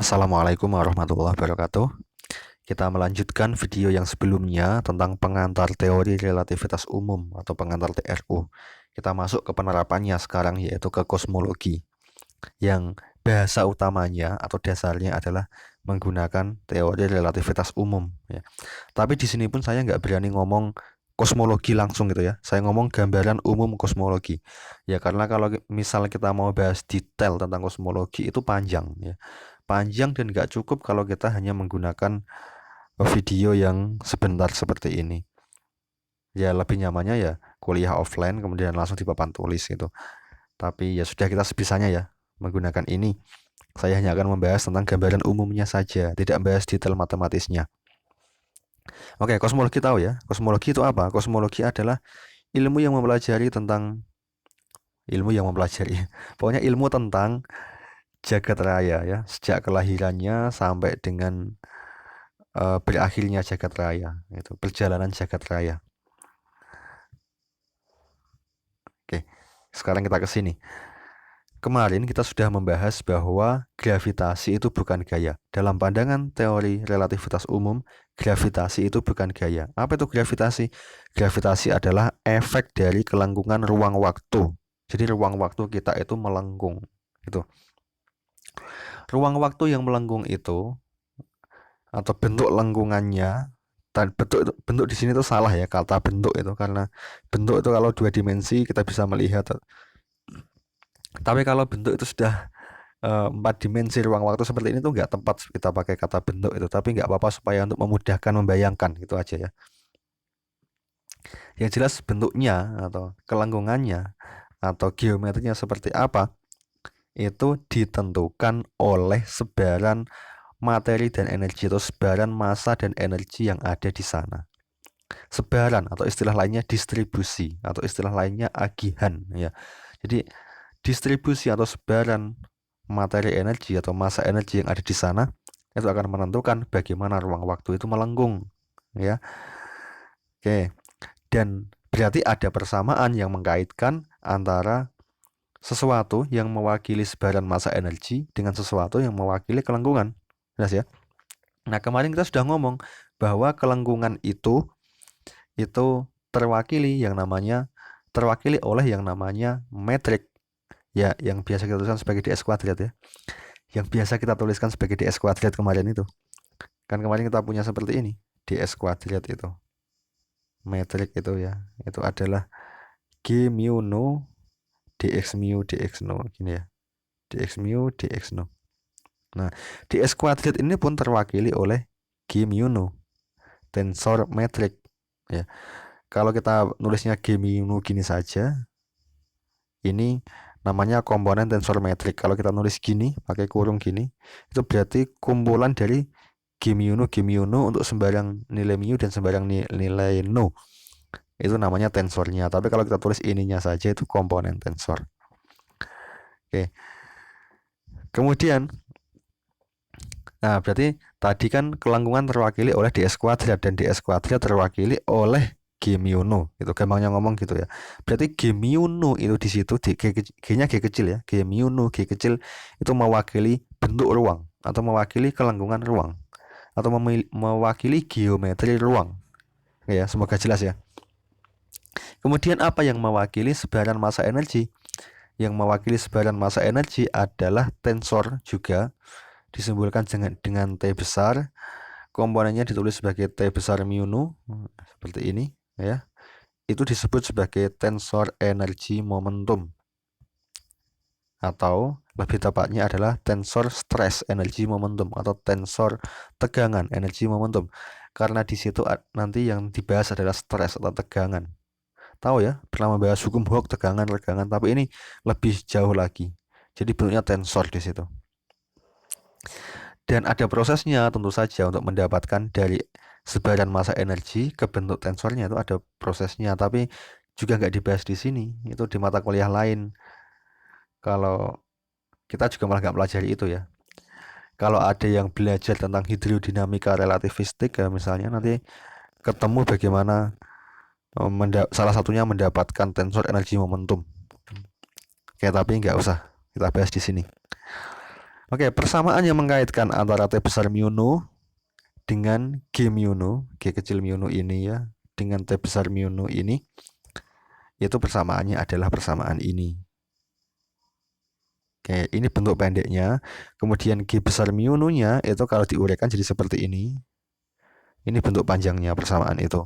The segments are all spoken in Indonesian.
Assalamualaikum warahmatullahi wabarakatuh. Kita melanjutkan video yang sebelumnya tentang pengantar teori relativitas umum atau pengantar TRU. Kita masuk ke penerapannya sekarang, yaitu ke kosmologi, yang bahasa utamanya atau dasarnya adalah menggunakan teori relativitas umum ya. Tapi di sini pun saya nggak berani ngomong kosmologi langsung gitu ya. Saya ngomong gambaran umum kosmologi. Ya karena kalau misal kita mau bahas detail tentang kosmologi itu panjang ya. Panjang dan nggak cukup kalau kita hanya menggunakan video yang sebentar seperti ini. Ya lebih nyamannya ya kuliah offline kemudian langsung di papan tulis gitu. Tapi ya sudah, kita sebisanya ya menggunakan ini. Saya hanya akan membahas tentang gambaran umumnya saja, tidak membahas detail matematisnya. Oke, kosmologi tahu ya. Kosmologi itu apa? Kosmologi adalah ilmu yang mempelajari tentang pokoknya ilmu tentang jagat raya ya, sejak kelahirannya sampai dengan berakhirnya jagat raya, itu perjalanan jagat raya. Oke, sekarang kita ke sini. Kemarin kita sudah membahas bahwa gravitasi itu bukan gaya. Dalam pandangan teori relativitas umum, gravitasi itu bukan gaya. Apa itu gravitasi? Gravitasi adalah efek dari kelengkungan ruang waktu. Jadi ruang waktu kita itu melengkung. Itu. Ruang waktu yang melengkung itu atau bentuk lengkungannya, dan bentuk di sini tuh salah ya kata bentuk itu, karena bentuk itu kalau dua dimensi kita bisa melihat. Tapi kalau bentuk itu sudah empat dimensi ruang waktu seperti ini tuh nggak tepat kita pakai kata bentuk itu, tapi nggak apa-apa supaya untuk memudahkan membayangkan gitu aja ya. Yang jelas bentuknya atau kelengkungannya atau geometrinya seperti apa itu ditentukan oleh sebaran materi dan energi atau sebaran massa dan energi yang ada di sana. Sebaran atau istilah lainnya distribusi atau istilah lainnya agihan ya. Jadi distribusi atau sebaran materi energi atau massa energi yang ada di sana itu akan menentukan bagaimana ruang waktu itu melengkung ya. Oke. Dan berarti ada persamaan yang mengkaitkan antara sesuatu yang mewakili sebaran massa energi dengan sesuatu yang mewakili kelengkungan. Jelas ya? Nah, kemarin kita sudah ngomong bahwa kelengkungan itu terwakili oleh yang namanya metrik ya, yang biasa kita tuliskan sebagai ds kuadrat ya. Yang biasa kita tuliskan sebagai ds kuadrat kemarin itu. Kan kemarin kita punya seperti ini, ds kuadrat itu. Metrik itu ya, itu adalah G mu no dx mu dx no gini ya. Dx mu dx no. Nah, ds kuadrat ini pun terwakili oleh G mu no, tensor metrik ya. Kalau kita nulisnya G mu no gini saja, ini namanya komponen tensor metrik. Kalau kita nulis gini pakai kurung gini, itu berarti kumpulan dari G mu no untuk sembarang nilai mu dan sembarang nilai no. Itu namanya tensornya. Tapi kalau kita tulis ininya saja itu komponen tensor. Oke. Kemudian, nah berarti tadi kan kelengkungan terwakili oleh ds kuadrat dan ds kuadrat terwakili oleh G mu no. Itu gampangnya ngomong gitu ya. Berarti G mu no itu di situ G-nya G kecil ya. G mu no G kecil itu mewakili bentuk ruang atau mewakili kelengkungan ruang atau mewakili geometri ruang. Ya, semoga jelas ya. Kemudian apa yang mewakili sebaran massa energi? Yang mewakili sebaran massa energi adalah tensor, juga disimbolkan dengan T besar. Komponennya ditulis sebagai T besar mu no, seperti ini ya. Itu disebut sebagai tensor energi momentum, atau lebih tepatnya adalah tensor stress energi momentum atau tensor tegangan energi momentum. Karena di situ nanti yang dibahas adalah stres atau tegangan. Tahu ya, pernah membahas hukum Hooke, tegangan, tapi ini lebih jauh lagi. Jadi bentuknya tensor di situ. Dan ada prosesnya tentu saja untuk mendapatkan dari sebaran massa energi ke bentuk tensornya, itu ada prosesnya, tapi juga nggak dibahas di sini. Itu di mata kuliah lain. Kalau kita juga malah nggak pelajari itu ya. Kalau ada yang belajar tentang hidrodinamika relativistik ya, misalnya nanti ketemu bagaimana salah satunya mendapatkan tensor energi momentum. Oke, tapi nggak usah kita bahas di sini. Oke, persamaan yang mengaitkan antara T besar mu nu dengan G mu nu, G kecil mu nu ini ya, dengan T besar mu nu ini, itu persamaannya adalah persamaan ini. Oke, ini bentuk pendeknya. Kemudian G besar mu nu-nya itu kalau diuraikan jadi seperti ini. Ini bentuk panjangnya persamaan itu.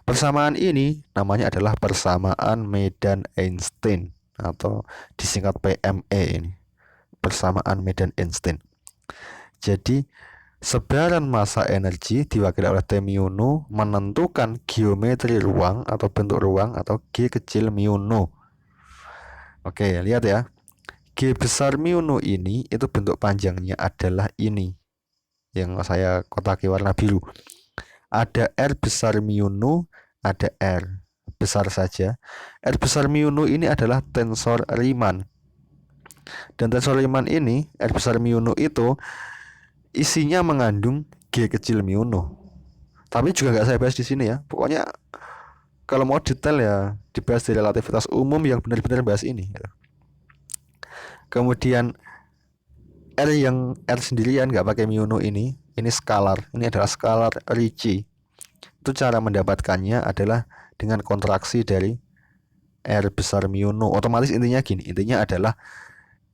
Persamaan ini namanya adalah persamaan Medan-Einstein atau disingkat PME ini. Persamaan Medan-Einstein. Jadi sebaran massa energi diwakili oleh T mu nu menentukan geometri ruang atau bentuk ruang atau G kecil mu nu. Oke, lihat ya. G besar mu nu ini itu bentuk panjangnya adalah ini yang saya kotaki warna biru. Ada R besar mu nu, ada R besar saja. R besar mu nu ini adalah tensor Riemann. Dan tensor Riemann ini, R besar mu nu itu isinya mengandung G kecil mu nu. Tapi juga nggak saya bahas di sini ya. Pokoknya kalau mau detail ya dibahas di relativitas umum yang benar-benar bahas ini. Kemudian R sendirian nggak pakai mu nu ini skalar. Ini adalah skalar Ricci. Itu cara mendapatkannya adalah dengan kontraksi dari R besar mu nu. Otomatis intinya gini, intinya adalah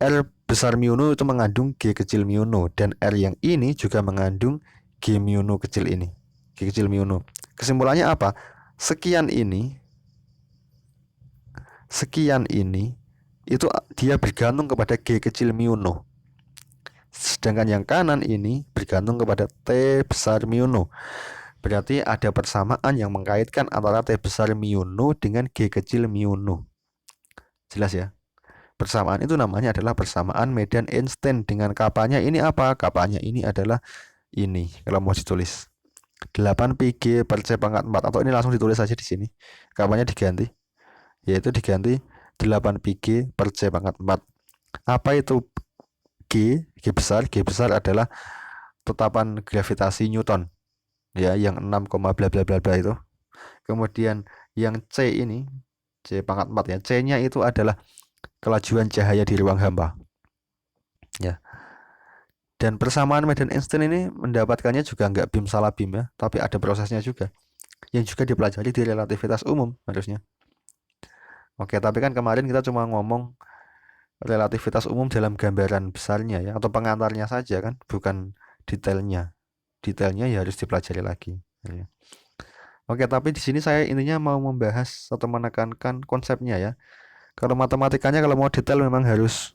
R besar mu nu itu mengandung G kecil mu nu dan R yang ini juga mengandung G mu nu kecil ini. G kecil mu nu. Kesimpulannya apa? Sekian ini itu dia bergantung kepada G kecil mu nu. Sedangkan yang kanan ini bergantung kepada T besar mu nu. Berarti ada persamaan yang mengaitkan antara T besar mu nu dengan G kecil mu nu. Jelas ya? Persamaan itu namanya adalah persamaan Medan-Einstein. Dengan kapanya ini apa? Kapanya ini adalah ini kalau mau ditulis 8 Pg per C pangkat 4, atau ini langsung ditulis saja di sini. Kapanya diganti, yaitu diganti 8 Pg per C pangkat 4. Apa itu G? G besar adalah tetapan gravitasi Newton ya, yang 6, bla bla bla bla itu. Kemudian yang C ini, C pangkat 4 ya, C-nya itu adalah kelajuan cahaya di ruang hampa ya. Dan persamaan Medan-Einstein ini mendapatkannya juga nggak bim salah bim ya, tapi ada prosesnya juga yang juga dipelajari di relativitas umum harusnya. Oke, tapi kan kemarin kita cuma ngomong relativitas umum dalam gambaran besarnya ya, atau pengantarnya saja kan, bukan detailnya. Detailnya ya harus dipelajari lagi ya. Oke, tapi di sini saya intinya mau membahas atau menekankan konsepnya ya. Kalau matematikanya kalau mau detail memang harus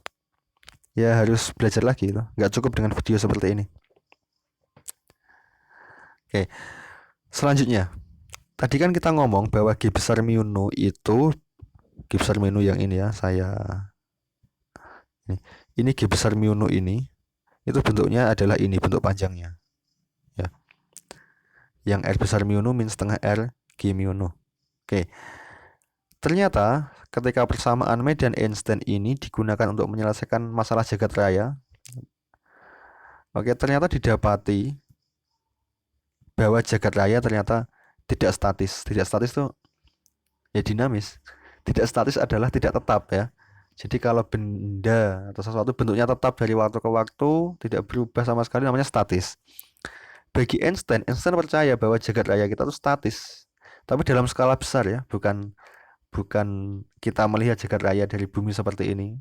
belajar lagi itu. Nggak cukup dengan video seperti ini. Oke, selanjutnya. Tadi kan kita ngomong bahwa G besar mu nu itu, G besar mu nu yang ini ya, ini G besar mu nu ini, itu bentuknya adalah ini, bentuk panjangnya. Ya. Yang R besar mu nu min setengah R G mu nu. Oke. Ternyata ketika persamaan Medan-Einstein ini digunakan untuk menyelesaikan masalah jagat raya, oke, ternyata didapati bahwa jagat raya ternyata tidak statis. Tidak statis itu ya dinamis. Tidak statis adalah tidak tetap ya. Jadi kalau benda atau sesuatu bentuknya tetap dari waktu ke waktu, tidak berubah sama sekali, namanya statis. Bagi Einstein percaya bahwa jagat raya kita itu statis. Tapi dalam skala besar ya, bukan kita melihat jagat raya dari bumi seperti ini.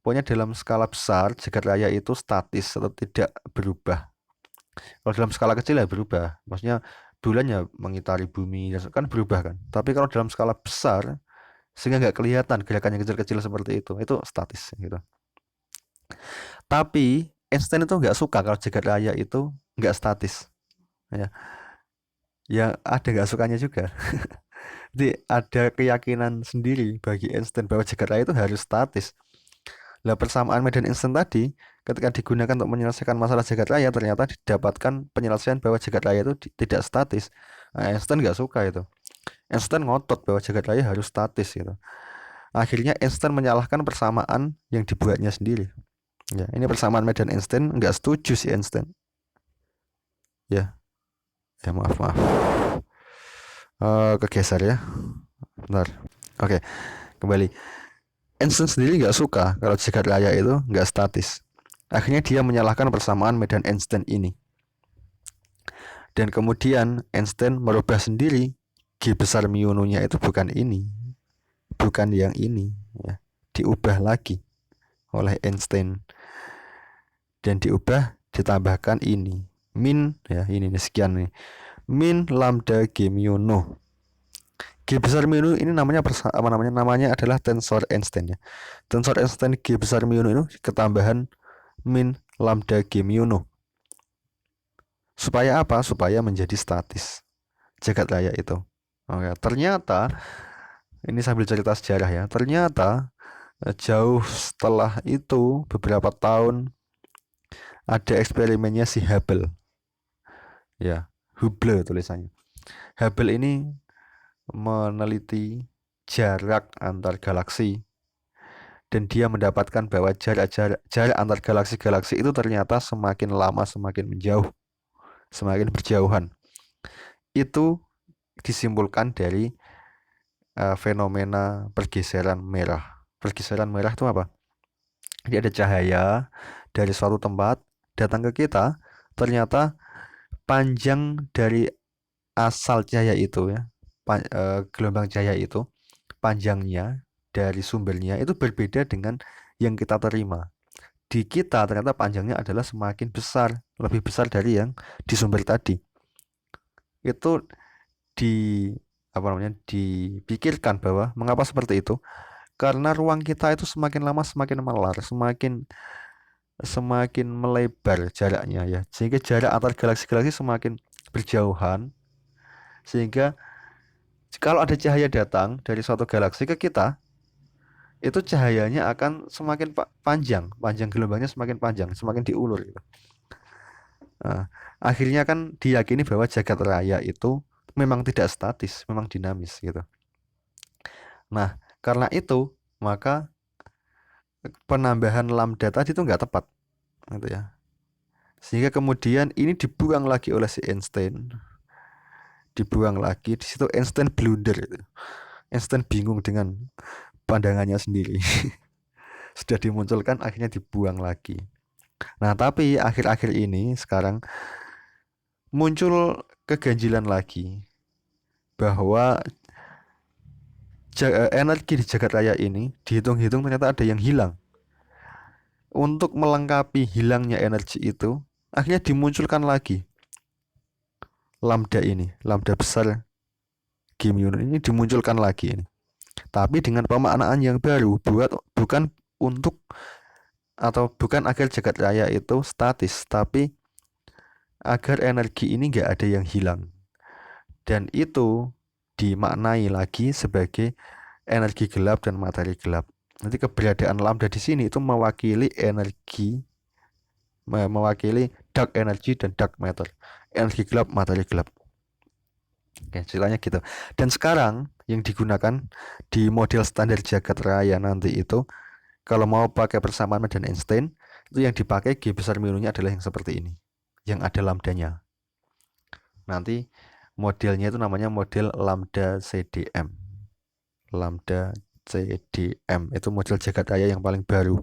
Pokoknya dalam skala besar jagat raya itu statis atau tidak berubah. Kalau dalam skala kecil ya berubah. Maksudnya bulan ya mengitari bumi kan berubah kan. Tapi kalau dalam skala besar sehingga nggak kelihatan gerakan yang kecil-kecil seperti itu statis gitu. Tapi Einstein itu nggak suka kalau jagat raya itu nggak statis. Ya ada nggak sukanya juga. Jadi ada keyakinan sendiri bagi Einstein bahwa jagat raya itu harus statis. Lah persamaan Medan-Einstein tadi ketika digunakan untuk menyelesaikan masalah jagat raya ternyata didapatkan penyelesaian bahwa jagat raya itu tidak statis. Nah, Einstein nggak suka itu. Einstein ngotot bahwa jagat raya harus statis gitu. Akhirnya Einstein menyalahkan persamaan yang dibuatnya sendiri. Ya, ini persamaan Medan-Einstein nggak setuju si Einstein. Ya, maaf. Kegeser ya. Bentar. Oke, kembali. Einstein sendiri nggak suka kalau jagat raya itu nggak statis. Akhirnya dia menyalahkan persamaan medan Einstein ini. Dan kemudian Einstein merubah sendiri G besar mu nu-nya itu bukan ini, bukan yang ini ya. Diubah lagi oleh Einstein dan ditambahkan ini min ya, ini sekian nih, min lambda G mu nu. G besar mu nu ini namanya adalah tensor Einstein ya. Tensor Einstein G besar mu nu itu ketambahan min lambda G mu nu. Supaya apa? Supaya menjadi statis jagat raya itu. Oke, ternyata ini sambil cerita sejarah ya. Ternyata jauh setelah itu beberapa tahun ada eksperimennya si Hubble. Ya, Hubble tulisannya. Hubble ini meneliti jarak antar galaksi dan dia mendapatkan bahwa jarak antar galaksi-galaksi itu ternyata semakin lama semakin menjauh, semakin berjauhan. Itu disimpulkan dari fenomena pergeseran merah. Pergeseran merah itu apa? Jadi ada cahaya dari suatu tempat datang ke kita, ternyata panjang dari asal cahaya itu ya, gelombang cahaya itu, panjangnya dari sumbernya itu berbeda dengan yang kita terima. Di kita ternyata panjangnya adalah semakin besar, lebih besar dari yang di sumber tadi. Itu dipikirkan bahwa mengapa seperti itu? Karena ruang kita itu semakin lama semakin melar, semakin melebar jaraknya ya, sehingga jarak antar galaksi-galaksi semakin berjauhan, sehingga kalau ada cahaya datang dari suatu galaksi ke kita, itu cahayanya akan semakin panjang gelombangnya semakin panjang, semakin diulur gitu. Nah, akhirnya kan diyakini bahwa jagat raya itu memang tidak statis, memang dinamis gitu. Nah, karena itu maka penambahan lambda tadi itu nggak tepat gitu ya. Sehingga kemudian ini dibuang lagi oleh si Einstein. Dibuang lagi, di situ Einstein blunder gitu. Einstein bingung dengan pandangannya sendiri. Sudah dimunculkan akhirnya dibuang lagi. Nah, tapi akhir-akhir ini sekarang muncul keganjilan lagi bahwa energi di jagat raya ini dihitung-hitung ternyata ada yang hilang. Untuk melengkapi hilangnya energi itu, akhirnya dimunculkan lagi lambda ini, lambda besar G mu ini dimunculkan lagi ini. Tapi dengan pemaknaan yang baru, bukan untuk atau bukan agar jagat raya itu statis, tapi agar energi ini nggak ada yang hilang. Dan itu dimaknai lagi sebagai energi gelap dan materi gelap. Nanti keberadaan lambda di sini itu mewakili energi, mewakili dark energy dan dark matter, energi gelap, materi gelap. Oke, ceritanya gitu. Dan sekarang yang digunakan di model standar jagat raya nanti itu, kalau mau pakai persamaan medan Einstein, itu yang dipakai G besar mu nu-nya adalah yang seperti ini, yang ada lambdanya. Nanti modelnya itu namanya model lambda CDM. Lambda CDM itu model jagat raya yang paling baru.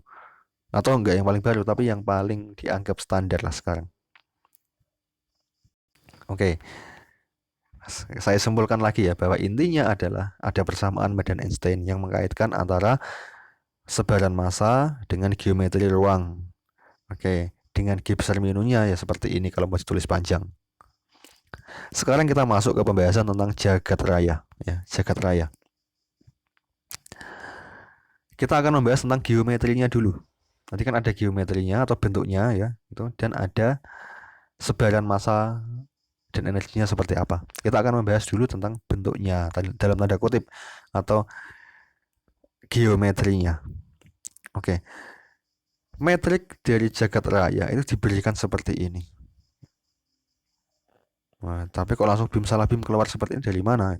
Atau enggak yang paling baru, tapi yang paling dianggap standar lah sekarang. Oke. Saya simpulkan lagi ya, bahwa intinya adalah ada persamaan medan Einstein yang mengaitkan antara sebaran massa dengan geometri ruang. Oke, dengan G besar mu nu-nya ya seperti ini kalau mau ditulis panjang. Sekarang kita masuk ke pembahasan tentang jagat raya ya, jagat raya. Kita akan membahas tentang geometrinya dulu. Nanti kan ada geometrinya atau bentuknya ya, itu, dan ada sebaran massa dan energinya seperti apa. Kita akan membahas dulu tentang bentuknya dalam tanda kutip atau geometrinya. Oke. Metrik dari jagat raya itu diberikan seperti ini. Nah, tapi kok langsung bim salah bim keluar seperti ini dari mana?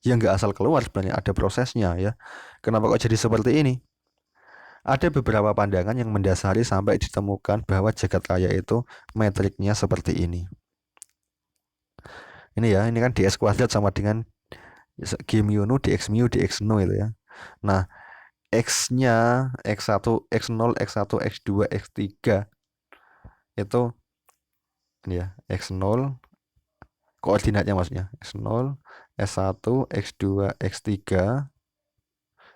Ya nggak asal keluar, sebenarnya ada prosesnya ya. Kenapa kok jadi seperti ini? Ada beberapa pandangan yang mendasari sampai ditemukan bahwa jagat raya itu metriknya seperti ini. Ini ya, ini kan dx kuadrat sama dengan G mu nu dx mu dx nu itu ya. Nah, X-nya X1, X0, X1, X2, X3 itu ini ya, X0 koordinatnya maksudnya X0, S1, X2, X3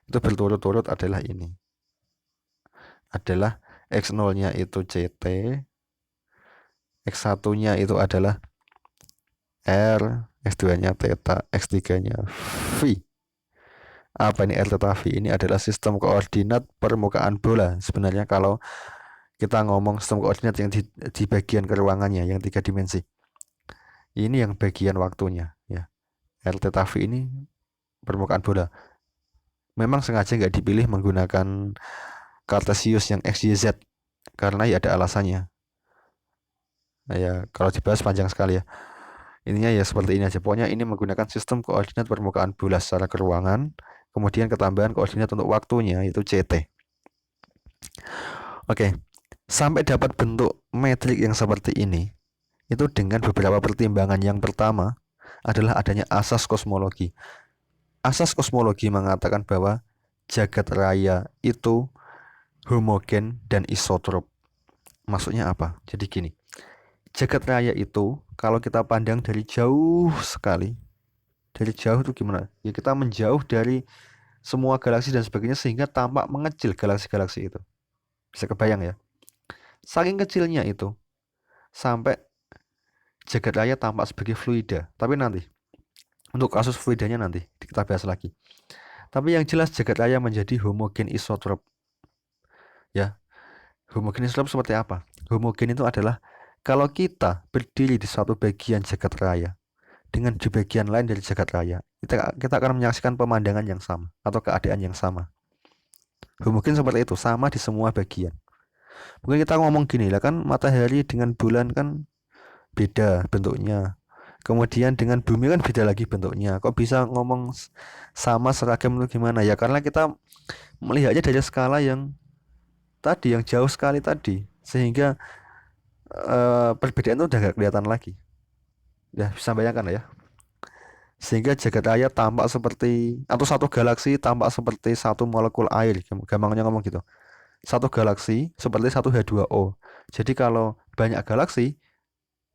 itu berturut-turut adalah ini. Adalah X0-nya itu CT, X1-nya itu adalah R, X2-nya theta, X3-nya V. Apa ini R theta V? Ini adalah sistem koordinat permukaan bola. Sebenarnya kalau kita ngomong sistem koordinat yang di bagian keruangannya yang 3 dimensi. Ini yang bagian waktunya ya. R theta V ini permukaan bola. Memang sengaja nggak dipilih menggunakan Cartesius yang X, Y, Z karena ya ada alasannya. Nah, ya kalau dibahas panjang sekali ya. Ininya ya seperti ini aja. Pokoknya ini menggunakan sistem koordinat permukaan bola secara keruangan. Kemudian ketambahan koordinat untuk waktunya yaitu CT. Oke, sampai dapat bentuk metrik yang seperti ini, itu dengan beberapa pertimbangan. Yang pertama adalah adanya asas kosmologi. Asas kosmologi mengatakan bahwa jagat raya itu homogen dan isotrop. Maksudnya apa? Jadi gini, jagat raya itu kalau kita pandang dari jauh sekali, dari jauh itu gimana? Ya kita menjauh dari semua galaksi dan sebagainya sehingga tampak mengecil galaksi-galaksi itu. Bisa kebayang ya? Saking kecilnya itu sampai jagat raya tampak sebagai fluida. Tapi nanti untuk kasus fluidanya nanti kita bahas lagi. Tapi yang jelas jagat raya menjadi homogen isotrop. Ya, homogen isotrop seperti apa? Homogen itu adalah kalau kita berdiri di suatu bagian jagat raya dengan di bagian lain dari jagat raya, kita akan menyaksikan pemandangan yang sama atau keadaan yang sama. Homogen seperti itu, sama di semua bagian. Mungkin kita ngomong gini lah, kan matahari dengan bulan kan beda bentuknya. Kemudian dengan bumi kan beda lagi bentuknya. Kok bisa ngomong sama seragam itu gimana? Ya karena kita melihatnya dari skala yang tadi, yang jauh sekali tadi, sehingga perbedaan itu udah gak kelihatan lagi. Ya bisa bayangkan ya. Sehingga jagat raya tampak seperti atau satu galaksi tampak seperti satu molekul air. Gampangnya ngomong gitu. Satu galaksi seperti satu H2O. Jadi kalau banyak galaksi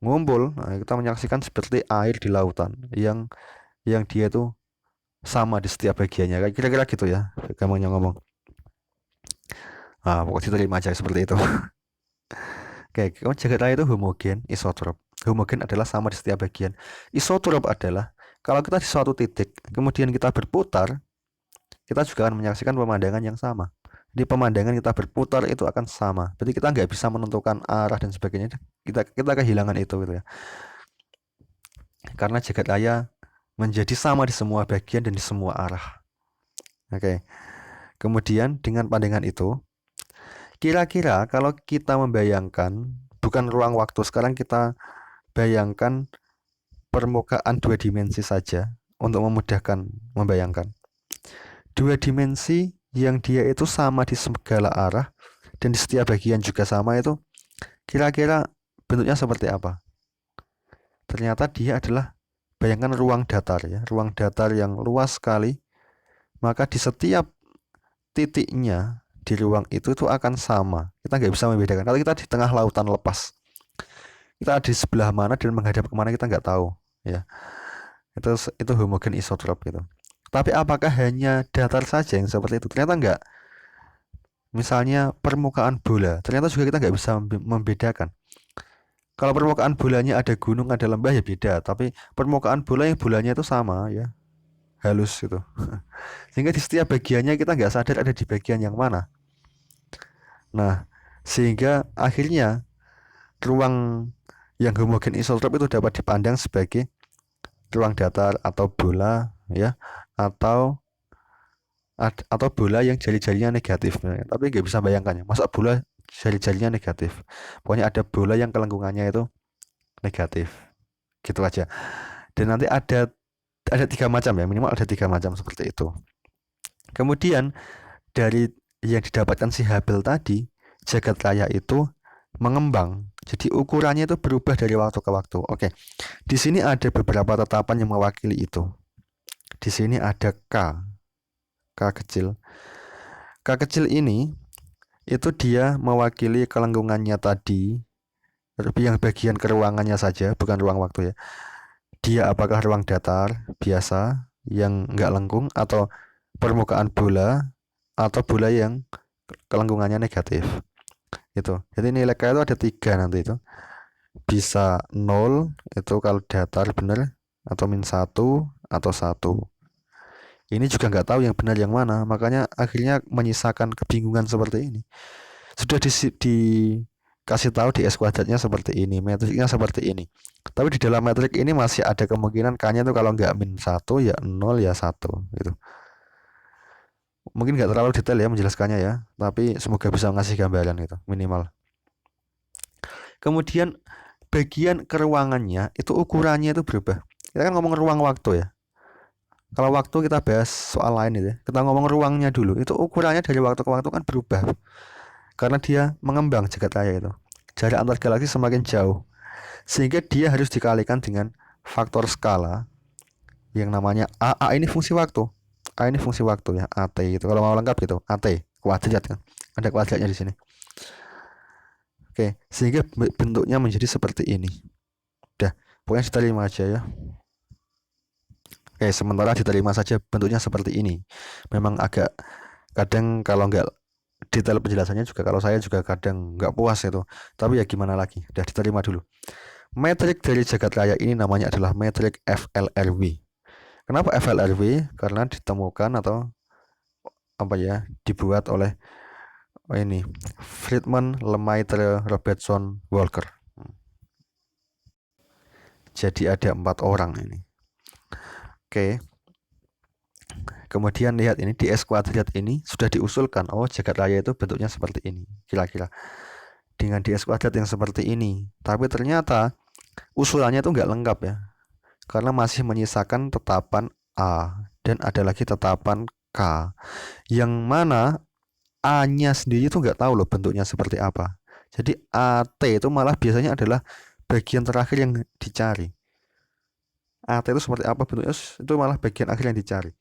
ngumpul, nah kita menyaksikan seperti air di lautan yang dia itu sama di setiap bagiannya. Kayak kira-kira gitu ya. Gampangnya ngomong. Ah, pokoknya terima aja seperti itu. Oke, kalau jagat raya itu homogen, isotrop. Homogen adalah sama di setiap bagian. Isotrop adalah kalau kita di suatu titik, kemudian kita berputar, kita juga akan menyaksikan pemandangan yang sama. Jadi pemandangan kita berputar itu akan sama. Jadi kita nggak bisa menentukan arah dan sebagainya. Kita kehilangan itu gitu ya. Karena jagat raya menjadi sama di semua bagian dan di semua arah. Oke. Kemudian dengan pandangan itu, kira-kira kalau kita membayangkan bukan ruang waktu, sekarang kita bayangkan permukaan dua dimensi saja untuk memudahkan membayangkan. Dua dimensi yang dia itu sama di segala arah dan di setiap bagian juga sama itu kira-kira bentuknya seperti apa? Ternyata dia adalah bayangkan ruang datar ya, ruang datar yang luas sekali. Maka di setiap titiknya di ruang itu akan sama. Kita nggak bisa membedakan. Kalau kita di tengah lautan lepas, kita di sebelah mana dan menghadap kemana kita nggak tahu ya. Itu homogen isotrop gitu. Tapi apakah hanya datar saja yang seperti itu? Ternyata enggak. Misalnya permukaan bola, ternyata juga kita nggak bisa membedakan. Kalau permukaan bolanya ada gunung, ada lembah ya beda. Tapi permukaan bola yang bolanya itu sama ya, halus gitu. Sehingga di setiap bagiannya kita nggak sadar ada di bagian yang mana. Nah, sehingga akhirnya ruang yang homogen isotrop itu dapat dipandang sebagai ruang datar atau bola ya, atau bola yang jari-jarinya negatif. Nah, tapi nggak bisa bayangkan ya, masa bola jari-jarinya negatif. Pokoknya ada bola yang kelengkungannya itu negatif. Gitu aja. Dan nanti ada 3 macam ya, minimal ada 3 macam seperti itu. Kemudian dari yang didapatkan si Hubble tadi, jagat raya itu mengembang. Jadi ukurannya itu berubah dari waktu ke waktu. Oke. Di sini ada beberapa tetapan yang mewakili itu. Di sini ada K kecil. K kecil ini itu dia mewakili kelengkungannya tadi yang bagian keruangannya saja, bukan ruang waktu ya. Dia apakah ruang datar biasa yang nggak lengkung, atau permukaan bola, atau bola yang kelengkungannya negatif. Itu. Jadi nilai K itu ada 3 nanti itu. Bisa 0 itu kalau datar benar, atau -1 atau 1. Ini juga nggak tahu yang benar yang mana, makanya akhirnya menyisakan kebingungan seperti ini. Sudah dikasih tahu di S kuadratnya seperti ini, metriknya seperti ini. Tapi di dalam metrik ini masih ada kemungkinan K-nya itu kalau nggak -1 ya 0 ya 1 gitu. Mungkin nggak terlalu detail ya menjelaskannya ya, tapi semoga bisa ngasih gambaran gitu minimal. Kemudian bagian keruangannya itu ukurannya itu berubah. Kita kan ngomong ruang waktu ya. Kalau waktu kita bahas soal lain itu, kita ngomong ruangnya dulu. Itu ukurannya dari waktu ke waktu kan berubah. Karena dia mengembang jagat raya itu. Jarak antar galaksi semakin jauh. Sehingga dia harus dikalikan dengan faktor skala yang namanya A. A ini fungsi waktu. A ini fungsi waktu ya, AT itu. Kalau mau lengkap gitu, AT kuadrat kan. Ada kuadratnya di sini. Oke, sehingga bentuknya menjadi seperti ini. Udah, pokoknya diterima aja ya. Oke, sementara diterima saja bentuknya seperti ini. Memang agak kadang kalau nggak detail penjelasannya juga, kalau saya juga kadang nggak puas itu. Tapi ya gimana lagi, udah diterima dulu. Metrik dari jagat raya ini namanya adalah metrik FLRW. Kenapa FLRW? Karena ditemukan atau apa ya, dibuat oleh ini Friedman, Lemaitre, Robertson, Walker. Jadi ada 4 orang ini. Oke. Kemudian lihat ini di S kuadrat ini sudah diusulkan, oh jagat raya itu bentuknya seperti ini kira-kira dengan di S kuadrat yang seperti ini. Tapi ternyata usulannya itu nggak lengkap ya, karena masih menyisakan tetapan A dan ada lagi tetapan K, yang mana A-nya sendiri itu nggak tahu loh bentuknya seperti apa. Jadi AT itu malah biasanya adalah bagian terakhir yang dicari. AT itu seperti apa bentuknya, itu malah bagian akhir yang dicari.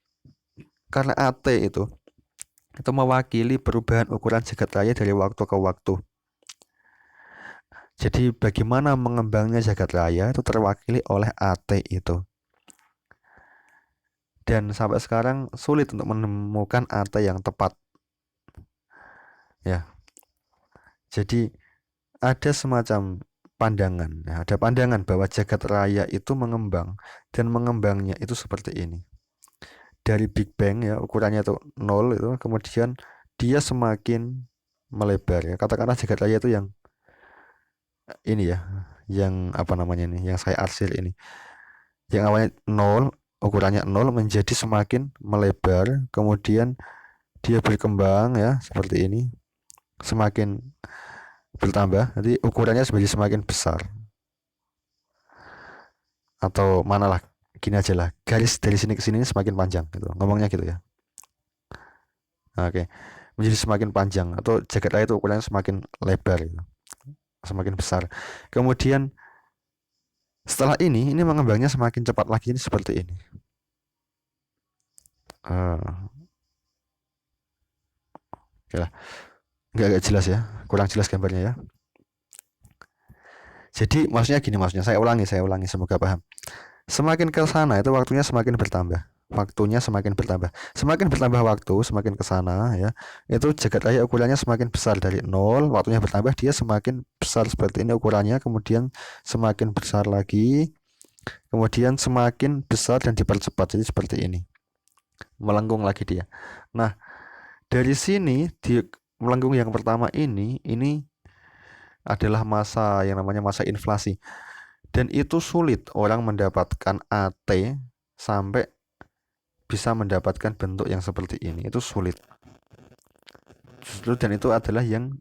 Karena AT itu mewakili perubahan ukuran jagat raya dari waktu ke waktu. Jadi bagaimana mengembangnya jagat raya itu terwakili oleh AT itu. Dan sampai sekarang sulit untuk menemukan AT yang tepat. Ya. Jadi ada semacam pandangan, ya, ada pandangan bahwa jagat raya itu mengembang, dan mengembangnya itu seperti ini. Dari Big Bang ya, ukurannya itu 0 itu, kemudian dia semakin melebar ya. Katakanlah jagat raya itu yang ini ya, yang apa namanya ini, yang saya arsir ini. Yang awalnya 0, ukurannya 0 menjadi semakin melebar, kemudian dia berkembang ya seperti ini, semakin bertambah, nanti ukurannya menjadi semakin besar. Atau manalah, gini aja lah, garis dari sini ke sini semakin panjang gitu, ngomongnya gitu ya. Oke, menjadi semakin panjang, atau jagat raya itu ukurannya semakin lebar gitu, semakin besar. Kemudian setelah ini mengembangnya semakin cepat lagi, ini seperti ini. Oke lah, nggak jelas ya, kurang jelas gambarnya ya. Jadi maksudnya gini, maksudnya saya ulangi, semoga paham. Semakin ke sana itu waktunya semakin bertambah. Waktunya semakin bertambah. Semakin bertambah waktu, semakin ke sana ya. Itu jagat raya ukurannya semakin besar dari 0, waktunya bertambah, dia semakin besar seperti ini ukurannya, kemudian semakin besar lagi, kemudian semakin besar dan dipercepat, jadi seperti ini. Melengkung lagi dia. Nah, dari sini di melengkung yang pertama ini adalah masa yang namanya masa inflasi. Dan itu sulit orang mendapatkan AT sampai bisa mendapatkan bentuk yang seperti ini. Itu sulit. Justru, dan itu adalah yang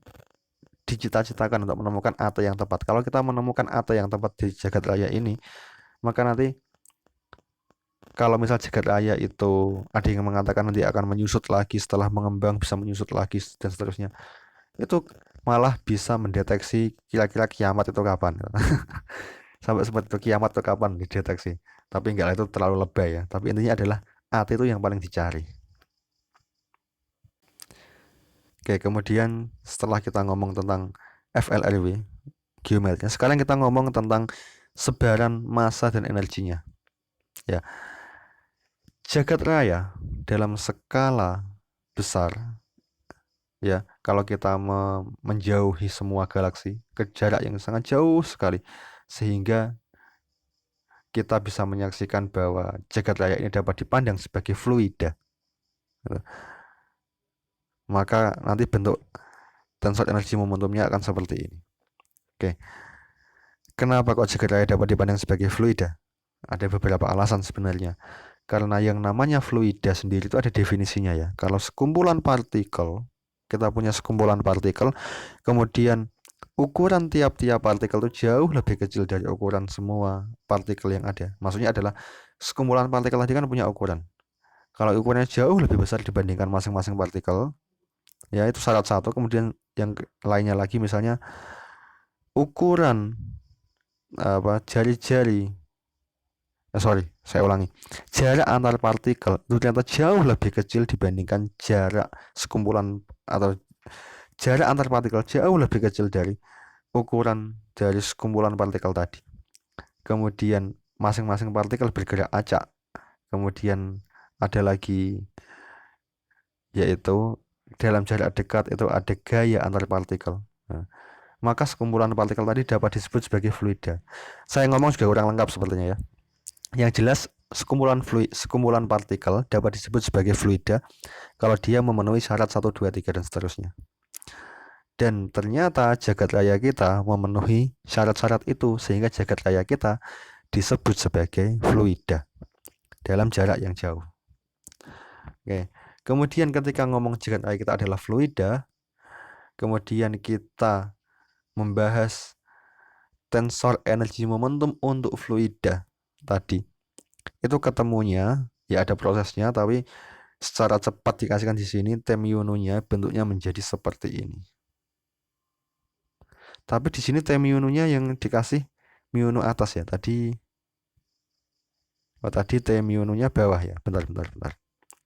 dicita-citakan untuk menemukan AT yang tepat. Kalau kita menemukan AT yang tepat di jagat raya ini, maka nanti kalau misal jagat raya itu ada yang mengatakan nanti akan menyusut lagi, setelah mengembang bisa menyusut lagi dan seterusnya, itu malah bisa mendeteksi kira-kira kiamat itu kapan. Sampai seperti itu, kiamat itu kapan dideteksi. Tapi enggak lah, itu terlalu lebay ya. Tapi intinya adalah AT itu yang paling dicari. Oke, kemudian setelah kita ngomong tentang FLRW, geometriknya. Sekarang kita ngomong tentang sebaran massa dan energinya. Ya, jagat raya dalam skala besar, ya, kalau kita menjauhi semua galaksi ke jarak yang sangat jauh sekali, sehingga kita bisa menyaksikan bahwa jagat raya ini dapat dipandang sebagai fluida, maka nanti bentuk tensor energi momentumnya akan seperti ini. Oke, kenapa kok jagat raya dapat dipandang sebagai fluida? Ada beberapa alasan sebenarnya. Karena yang namanya fluida sendiri itu ada definisinya ya. Kalau sekumpulan partikel, kita punya sekumpulan partikel, kemudian ukuran tiap-tiap partikel itu jauh lebih kecil dari ukuran semua partikel yang ada. Maksudnya adalah sekumpulan partikel tadi kan punya ukuran. Kalau ukurannya jauh lebih besar dibandingkan masing-masing partikel, ya itu syarat satu. Kemudian yang lainnya lagi misalnya ukuran jari-jari, saya ulangi. Jarak antar partikel itu ternyata jauh lebih kecil dibandingkan jarak sekumpulan, atau jarak antar partikel jauh lebih kecil dari ukuran dari sekumpulan partikel tadi. Kemudian masing-masing partikel bergerak acak. Kemudian ada lagi, yaitu dalam jarak dekat itu ada gaya antar partikel. Nah, maka sekumpulan partikel tadi dapat disebut sebagai fluida. Saya ngomong juga kurang lengkap sepertinya ya. Yang jelas sekumpulan partikel dapat disebut sebagai fluida kalau dia memenuhi syarat 1, 2, 3 dan seterusnya. Dan ternyata jagat raya kita memenuhi syarat-syarat itu, sehingga jagat raya kita disebut sebagai fluida dalam jarak yang jauh. Oke. Kemudian ketika ngomong jagat raya kita adalah fluida, kemudian kita membahas tensor energi momentum untuk fluida tadi, itu ketemunya ya ada prosesnya, tapi secara cepat dikasihkan di sini T mu nu-nya bentuknya menjadi seperti ini. Tapi di sini T mu nu-nya yang dikasih mu nu atas ya. Tadi T mu nu-nya bawah ya. Bentar.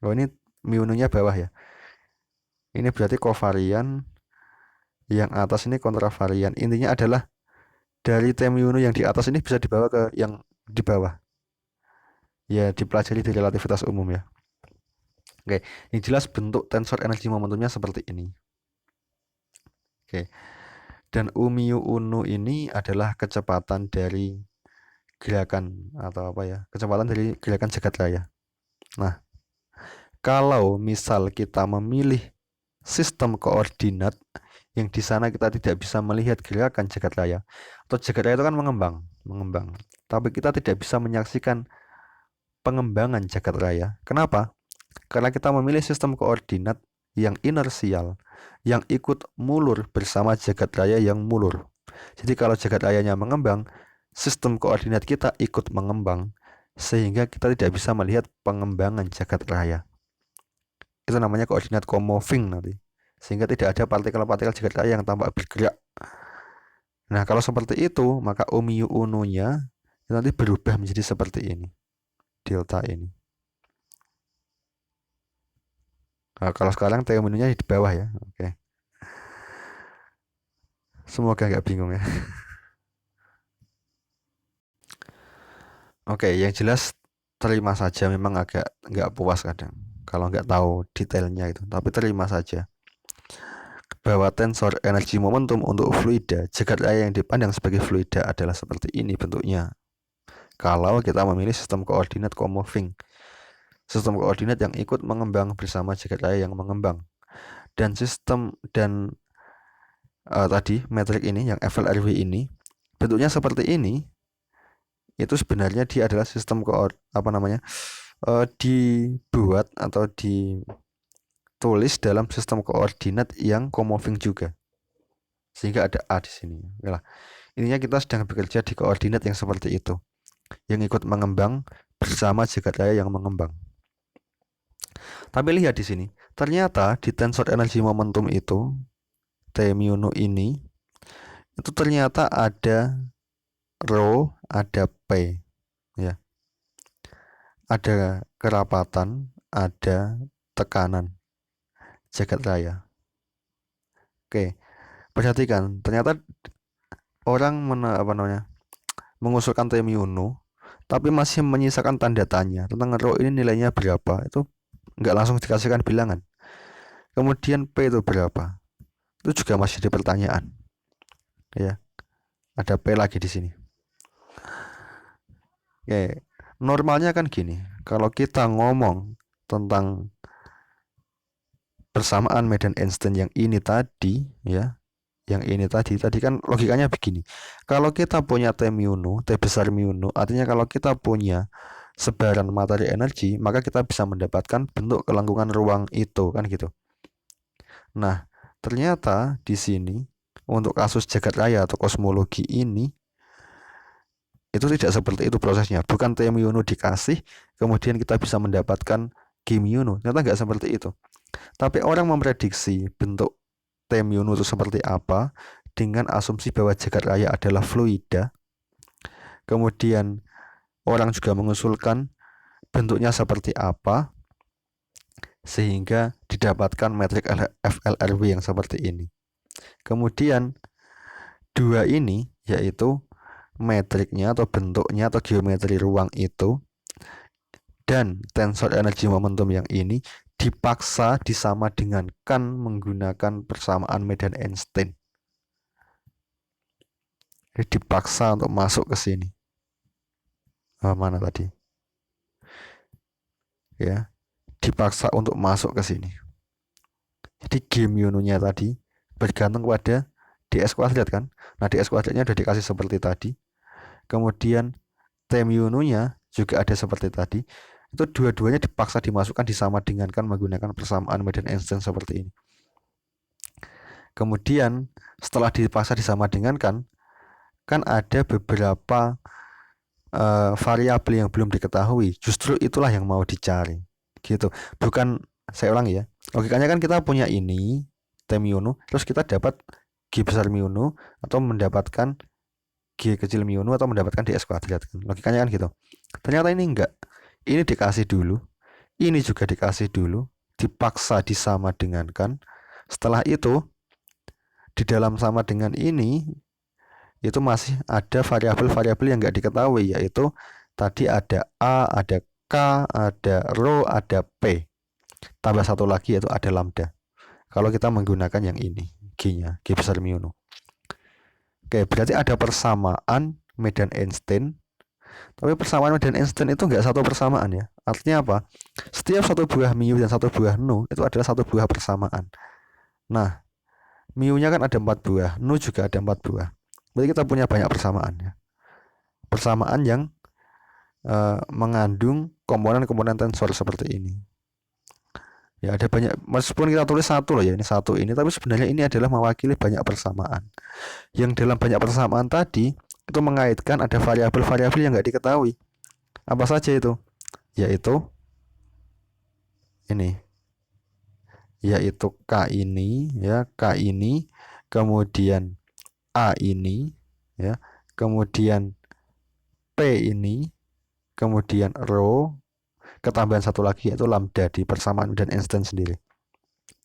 Oh, ini mu nu-nya bawah ya. Ini berarti kovarian, yang atas ini kontravarian. Intinya adalah dari T mu nu yang di atas ini bisa dibawa ke yang di bawah. Ya, dipelajari di relativitas umum ya. Oke, ini jelas bentuk tensor energi momentumnya seperti ini. Oke. Dan U mu unu ini adalah kecepatan dari gerakan, atau kecepatan dari gerakan jagat raya. Nah, kalau misal kita memilih sistem koordinat yang di sana kita tidak bisa melihat gerakan jagat raya, atau jagat raya itu kan mengembang, tapi kita tidak bisa menyaksikan pengembangan jagat raya. Kenapa? Karena kita memilih sistem koordinat yang inersial, yang ikut mulur bersama jagat raya yang mulur. Jadi kalau jagat rayanya mengembang, sistem koordinat kita ikut mengembang, sehingga kita tidak bisa melihat pengembangan jagat raya. Itu namanya koordinat co-moving nanti, sehingga tidak ada partikel-partikel jagat raya yang tampak bergerak. Nah, kalau seperti itu, maka U mu unu-nya nanti berubah menjadi seperti ini, delta ini. Nah, kalau sekarang T mu nya di bawah ya. Oke. Semoga nggak bingung ya. Oke, yang jelas terima saja, memang agak nggak puas kadang kalau nggak tahu detailnya itu, tapi terima saja bahwa tensor energi momentum untuk fluida jagat raya yang dipandang sebagai fluida adalah seperti ini bentuknya. Kalau kita memilih sistem koordinat co-moving, sistem koordinat yang ikut mengembang bersama jagat raya yang mengembang, dan sistem tadi metrik ini yang FLRW ini bentuknya seperti ini, itu sebenarnya dia adalah sistem dibuat atau ditulis dalam sistem koordinat yang co-moving juga, sehingga ada A di sini. Yalah. Ininya kita sedang bekerja di koordinat yang seperti itu, yang ikut mengembang bersama jagat raya yang mengembang. Tapi lihat di sini, ternyata di tensor energi momentum itu T mu nu ini itu ternyata ada rho, ada P ya. Ada kerapatan, ada tekanan jagat raya. Oke, perhatikan, ternyata orang mengusulkan T mu nu, tapi masih menyisakan tanda tanya tentang rho ini nilainya berapa, itu nggak langsung dikasihkan bilangan. Kemudian P itu berapa, itu juga masih di pertanyaan, ya. Ada P lagi di sini. Oke, normalnya kan gini, kalau kita ngomong tentang persamaan medan Einstein yang ini tadi, ya, yang ini tadi kan logikanya begini. Kalau kita punya T mu nu, T besar mu nu, artinya kalau kita punya sebaran materi energi, maka kita bisa mendapatkan bentuk kelangkungan ruang itu, kan gitu. Nah, ternyata di sini untuk kasus jagat raya atau kosmologi ini itu tidak seperti itu prosesnya. Bukan T mu nu dikasih, kemudian kita bisa mendapatkan G mu nu. Ternyata nggak seperti itu. Tapi orang memprediksi bentuk T mu nu itu seperti apa dengan asumsi bahwa jagat raya adalah fluida. Kemudian orang juga mengusulkan bentuknya seperti apa sehingga didapatkan metrik FLRW yang seperti ini. Kemudian dua ini yaitu metriknya atau bentuknya atau geometri ruang itu dan tensor energi momentum yang ini dipaksa disama dengankan menggunakan persamaan medan Einstein. Jadi dipaksa untuk masuk ke sini. Mana tadi? Ya, dipaksa untuk masuk ke sini. Jadi G mu nu-nya tadi bergantung pada ds kuadrat kan. Nah, ds kuadratnya sudah dikasih seperti tadi. Kemudian T mu nu-nya juga ada seperti tadi. Itu dua-duanya dipaksa dimasukkan disama dengankan menggunakan persamaan medan Einstein seperti ini. Kemudian setelah dipaksa disama dengankan, kan ada beberapa variabel yang belum diketahui. Justru itulah yang mau dicari, gitu. Bukan, saya ulang ya. Logikanya kan kita punya ini T mu nu, terus kita dapat G besar mu nu atau mendapatkan G kecil mu nu atau mendapatkan ds kuadrat. Logikanya kan gitu. Ternyata ini enggak. Ini dikasih dulu, ini juga dikasih dulu, dipaksa disama dengankan. Setelah itu di dalam sama dengan ini itu masih ada variabel-variabel yang nggak diketahui, yaitu tadi ada A, ada K, ada rho, ada P. Tambah satu lagi yaitu ada lambda. Kalau kita menggunakan yang ini, G-nya, G besar mu nu. Oke, berarti ada persamaan medan Einstein. Tapi persamaan medan Einstein itu nggak satu persamaan ya. Artinya apa? Setiap satu buah mu dan satu buah nu itu adalah satu buah persamaan. Nah, mu-nya kan ada 4 buah, nu juga ada 4 buah. Berarti kita punya banyak persamaan ya. Persamaan yang mengandung komponen-komponen tensor seperti ini. Ya, ada banyak, meskipun kita tulis satu loh ya, ini satu ini, tapi sebenarnya ini adalah mewakili banyak persamaan. Yang dalam banyak persamaan tadi itu mengaitkan ada variabel-variabel yang nggak diketahui. Apa saja itu? Yaitu ini, yaitu K ini, ya, K ini, kemudian A ini, ya, kemudian P ini, kemudian rho, ketambahan satu lagi yaitu lambda di persamaan dan Einstein sendiri.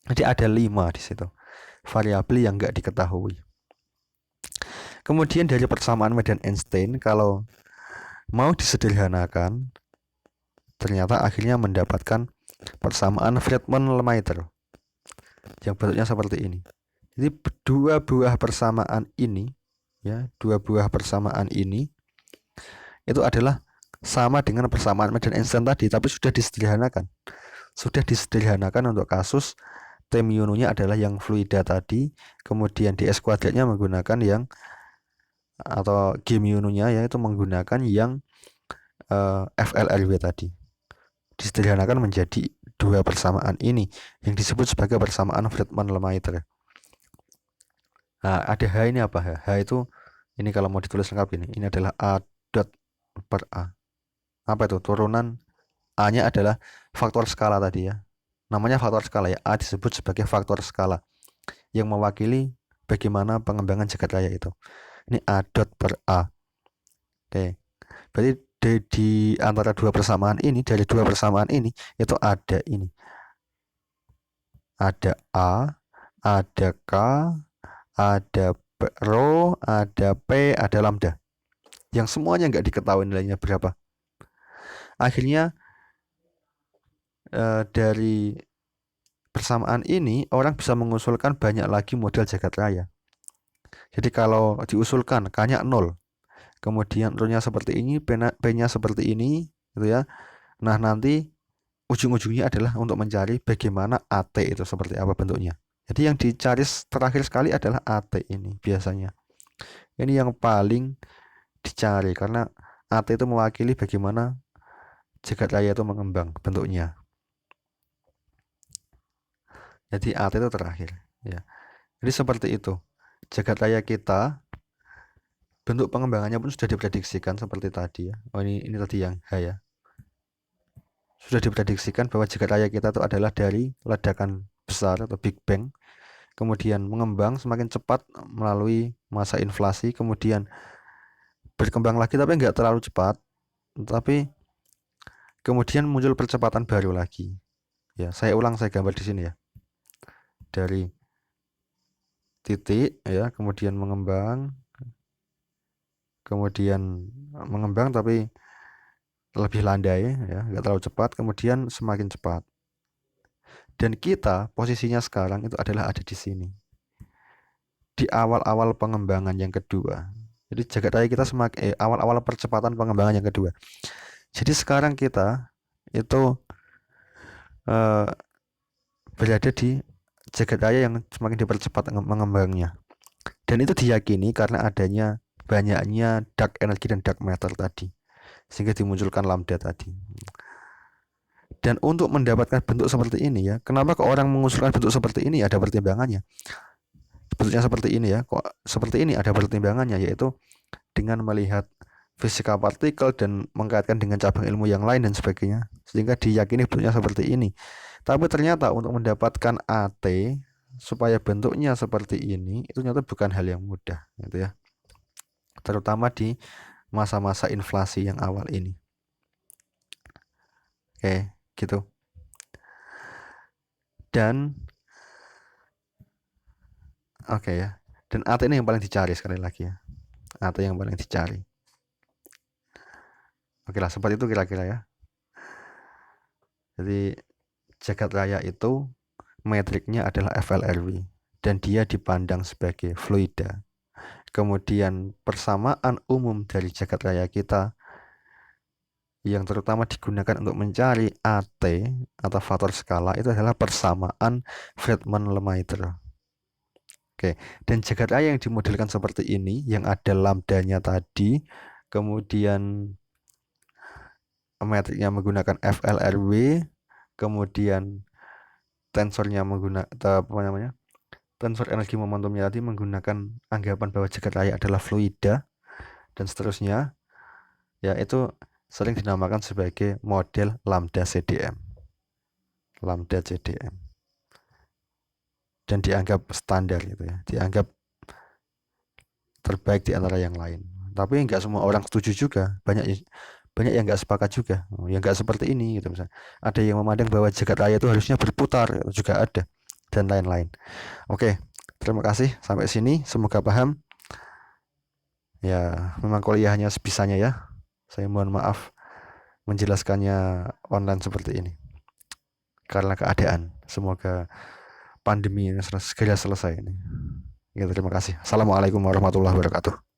Jadi ada 5 di situ variabel yang nggak diketahui. Kemudian dari persamaan medan Einstein kalau mau disederhanakan, ternyata akhirnya mendapatkan persamaan Friedmann-Lemaitre yang bentuknya seperti ini. Jadi dua buah persamaan ini, ya, dua buah persamaan ini itu adalah sama dengan persamaan medan Einstein tadi, tapi sudah disederhanakan. Sudah disederhanakan untuk kasus T mu nu-nya adalah yang fluida tadi, kemudian ds kuadratnya menggunakan yang atau G mu nu-nya yaitu menggunakan yang FLRW tadi. Disederhanakan menjadi dua persamaan ini yang disebut sebagai persamaan Friedmann-Lemaitre. Nah, ada H ini apa? H itu ini kalau mau ditulis lengkap ini adalah A dot per A. Apa itu? Turunan A-nya adalah faktor skala tadi ya. Namanya faktor skala ya. A disebut sebagai faktor skala yang mewakili bagaimana pengembangan jagat raya itu. Ini A dot per A. Oke. Berarti di antara dua persamaan ini, dari dua persamaan ini itu ada ini. Ada A, ada K, ada rho, ada P, ada lambda. Yang semuanya nggak diketahui nilainya berapa. Akhirnya dari persamaan ini orang bisa mengusulkan banyak lagi model jagat raya. Jadi kalau diusulkan K-nya 0, kemudian rho-nya seperti ini, P-nya seperti ini, gitu ya. Nah, nanti ujung-ujungnya adalah untuk mencari bagaimana AT itu seperti apa bentuknya. Jadi yang dicari terakhir sekali adalah AT ini biasanya. Ini yang paling dicari karena AT itu mewakili bagaimana jagat raya itu mengembang bentuknya. Jadi AT itu terakhir, ya. Jadi seperti itu. Jagat raya kita bentuk pengembangannya pun sudah diprediksikan seperti tadi ya. Oh, ini tadi yang H ya. Sudah diprediksikan bahwa jagat raya kita itu adalah dari ledakan besar atau Big Bang, kemudian mengembang semakin cepat melalui masa inflasi, kemudian berkembang lagi tapi nggak terlalu cepat, tapi kemudian muncul percepatan baru lagi. Ya, saya ulang, saya gambar di sini ya. Dari titik ya, kemudian mengembang, tapi lebih landai ya, nggak terlalu cepat, kemudian semakin cepat. Dan kita posisinya sekarang itu adalah ada di sini, di awal-awal pengembangan yang kedua. Jadi jagat raya kita semakin awal-awal percepatan pengembangan yang kedua. Jadi sekarang kita itu berada di jagat raya yang semakin dipercepat mengembangnya. Dan itu diyakini karena adanya banyaknya dark energy dan dark matter tadi, sehingga dimunculkan lambda tadi. Dan untuk mendapatkan bentuk seperti ini ya, kenapa kok orang mengusulkan bentuk seperti ini? Ada pertimbangannya. Bentuknya seperti ini ya, kok seperti ini? Ada pertimbangannya, yaitu dengan melihat fisika partikel dan mengkaitkan dengan cabang ilmu yang lain dan sebagainya, sehingga diyakini bentuknya seperti ini. Tapi ternyata untuk mendapatkan AT supaya bentuknya seperti ini itu ternyata bukan hal yang mudah, gitu ya. Terutama di masa-masa inflasi yang awal ini. Oke, gitu. Dan oke ya. Dan AT ini yang paling dicari sekali lagi ya. AT yang paling dicari. Oke lah, seperti itu kira-kira ya. Jadi jagat raya itu metriknya adalah FLRW dan dia dipandang sebagai fluida. Kemudian persamaan umum dari jagat raya kita yang terutama digunakan untuk mencari AT atau faktor skala itu adalah persamaan Friedmann-Lemaitre. Oke, dan jagat raya yang dimodelkan seperti ini, yang ada lambdanya tadi, kemudian metriknya menggunakan FLRW, kemudian tensornya menggunakan tensor energi momentumnya tadi menggunakan anggapan bahwa jagat raya adalah fluida dan seterusnya, ya itu sering dinamakan sebagai model lambda CDM, lambda CDM, dan dianggap standar gitu ya, dianggap terbaik di antara yang lain. Tapi nggak semua orang setuju juga, banyak yang nggak sepakat juga, yang nggak seperti ini gitu misalnya. Ada yang memandang bahwa jagat raya itu harusnya berputar, juga ada, dan lain-lain. Oke, terima kasih sampai sini, semoga paham. Ya, memang kuliahnya sebisanya ya. Saya mohon maaf menjelaskannya online seperti ini karena keadaan. Semoga pandemi ini segera selesai ini. Ya, terima kasih. Assalamualaikum warahmatullahi wabarakatuh.